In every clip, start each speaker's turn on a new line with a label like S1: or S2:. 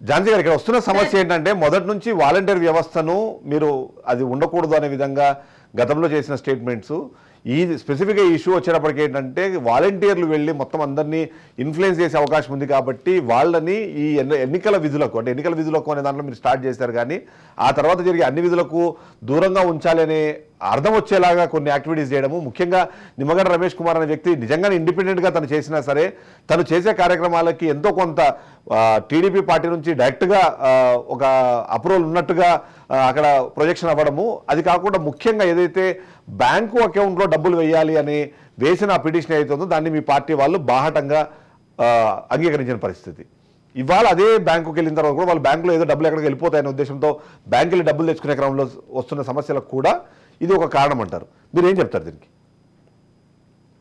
S1: ఝాన్సీ గారు, ఇక్కడ వస్తున్న సమస్య ఏంటంటే మొదటి నుంచి వాలంటీర్ వ్యవస్థను మీరు అది ఉండకూడదు అనే విధంగా గతంలో చేసిన స్టేట్మెంట్స్, ఈ స్పెసిఫిక్గా ఇష్యూ వచ్చేటప్పటికి ఏంటంటే వాలంటీర్లు వెళ్ళి మొత్తం అందరినీ ఇన్ఫ్లుయెన్స్ చేసే అవకాశం ఉంది కాబట్టి వాళ్ళని ఈ ఎన్నికల విధులకు, అంటే ఎన్నికల విధులకు అనే దాంట్లో మీరు స్టార్ట్ చేశారు, కానీ ఆ తర్వాత జరిగే అన్ని విధులకు దూరంగా ఉంచాలి అనే అర్థం వచ్చేలాగా కొన్ని యాక్టివిటీస్ చేయడము, ముఖ్యంగా నిమ్మగడ్డ రమేష్ కుమార్ అనే వ్యక్తి నిజంగానే ఇండిపెండెంట్గా తను చేసినా సరే తను చేసే కార్యక్రమాలకి ఎంతో కొంత టీడీపీ పార్టీ నుంచి డైరెక్ట్గా ఒక అప్రూవల్ ఉన్నట్టుగా అక్కడ ప్రొజెక్షన్ అవ్వడము, అది కాకుండా ముఖ్యంగా ఏదైతే బ్యాంకు అకౌంట్లో డబ్బులు వేయాలి అని వేసిన పిటిషన్ అవుతుందో దాన్ని మీ పార్టీ వాళ్ళు బాహటంగా అంగీకరించిన పరిస్థితి. ఇవాళ అదే బ్యాంకుకి వెళ్ళిన తర్వాత కూడా వాళ్ళు బ్యాంకులో ఏదో డబ్బులు ఎక్కడికి వెళ్ళిపోతాయనే ఉద్దేశంతో బ్యాంకులు డబ్బులు తెచ్చుకునే క్రమంలో వస్తున్న సమస్యలకు కూడా ఇది ఒక కారణం అంటారు. మీరు ఏం చెప్తారు దీనికి?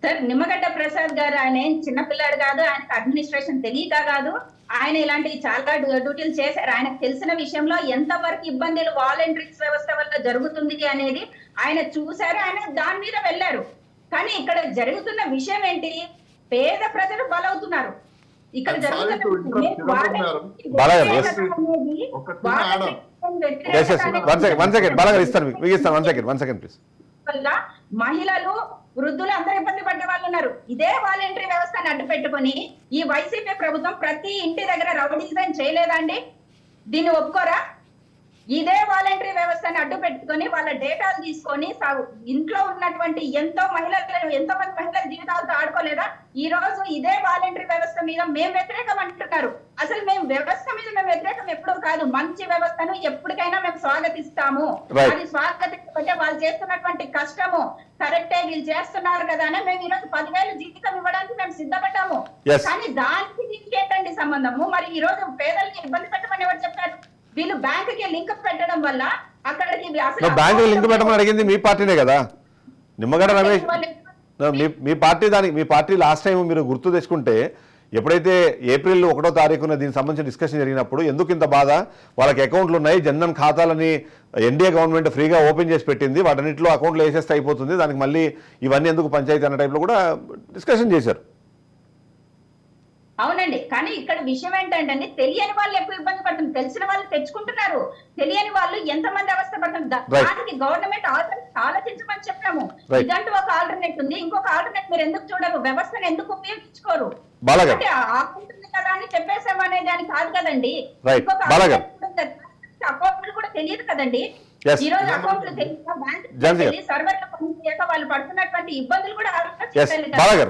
S2: సార్, నిమ్మగడ్డ ప్రసాద్ గారు ఆయన ఏం చిన్నపిల్లాడు కాదు, ఆయనకు అడ్మినిస్ట్రేషన్ తెలియక కాదు, ఆయన ఇలాంటి చాలా డ్యూటీలు చేశారు. ఆయనకు తెలిసిన విషయంలో ఎంతవరకు ఇబ్బందులు వాలంటీర్స్ వ్యవస్థ వల్ల జరుగుతుంది అనేది ఆయన చూశారు, ఆయన దాని మీద వెళ్ళారు. కానీ ఇక్కడ జరుగుతున్న విషయం ఏంటి? పేద ప్రజలు బలవుతున్నారు. ఇక్కడ మహిళలు, వృద్ధులు అందరూ ఇబ్బంది పడ్డ వాళ్ళు ఉన్నారు. ఇదే వాలంటరీ వ్యవస్థను అడ్డు పెట్టుకుని ఈ వైసీపీ ప్రభుత్వం ప్రతి ఇంటి దగ్గర రౌడీజం చేయలేదండి? దీన్ని ఒప్పుకోరా? ఇదే వాలంటరీ వ్యవస్థను అడ్డు పెట్టుకొని వాళ్ళ డేటాలు తీసుకొని ఇంట్లో ఉన్నటువంటి ఎంతో మంది మహిళల జీవితాలతో ఆడుకోలేదా? ఈ రోజు ఇదే వాలంటరీ వ్యవస్థ మీద మేము వ్యతిరేకం అంటున్నారు. అసలు మేము వ్యవస్థ మీద మేము వ్యతిరేకం ఎప్పుడూ కాదు. మంచి వ్యవస్థను ఎప్పటికైనా మేము స్వాగతిస్తాము. అది స్వాగతించకపోతే వాళ్ళు చేస్తున్నటువంటి కష్టము కరెక్టే, వీళ్ళు చేస్తున్నారు కదా అని మేము ఈరోజు 10,000 జీవితం ఇవ్వడానికి మేము సిద్ధపడ్డాము. కానీ దానికి దీనికి ఏంటండి సంబంధము? మరి ఈ రోజు పేదల్ని ఇబ్బంది పెట్టమని ఎవరు చెప్పారు? వీళ్ళు బ్యాంకుకి లింక్ పెట్టడం వల్ల అక్కడికి
S1: బ్యాంకు లింక్ పెట్టమని అడిగింది మీ పార్టీనే కదా, నిమ్మగడ్డ రమేష్. మీ పార్టీ లాస్ట్ టైం మీరు గుర్తు తెచ్చుకుంటే ఎప్పుడైతే ఏప్రిల్ 1వ తారీఖున దీనికి సంబంధించిన డిస్కషన్ జరిగినప్పుడు ఎందుకు ఇంత బాధ, వాళ్ళకి అకౌంట్లు ఉన్నాయి, జన్ధన్ ఖాతాలని ఎన్డీఏ గవర్నమెంట్ ఫ్రీగా ఓపెన్ చేసి పెట్టింది, వాటన్నింటిలో అకౌంట్లు వేసేస్తే అయిపోతుంది, దానికి మళ్ళీ ఇవన్నీ ఎందుకు పంచాయతీ అన్న టైప్లో కూడా డిస్కషన్ చేశారు.
S2: అవునండి, కానీ ఇక్కడ విషయం ఏంటంటే తెలియని వాళ్ళు ఎక్కువ ఇబ్బంది పడుతుంది, తెలిసిన వాళ్ళు తెచ్చుకుంటున్నారు, తెలియని వాళ్ళు ఎంతమంది అవస్థ పడుతున్నారు. దానికి గవర్నమెంట్ ఆలోచించమని చెప్పాము. ఇదంటూ ఒక ఆల్టర్నేట్ ఉంది. ఇంకొక ఆల్టర్నేట్ మీరు ఎందుకు చూడరు? వ్యవస్థను ఎందుకు ఉపయోగించుకోరు? ఆకుంటుంది కదా అని చెప్పేసామనే దాని కాదు కదండి. ఇంకొక అకౌంట్లు కూడా తెలియదు కదండి. ఈ రోజు అకౌంట్లు తెలియక బ్యాంక్ సర్వర్లు పనిచేయక వాళ్ళు పడుతున్నటువంటి ఇబ్బందులు కూడా ఆలోచించాలి కదా.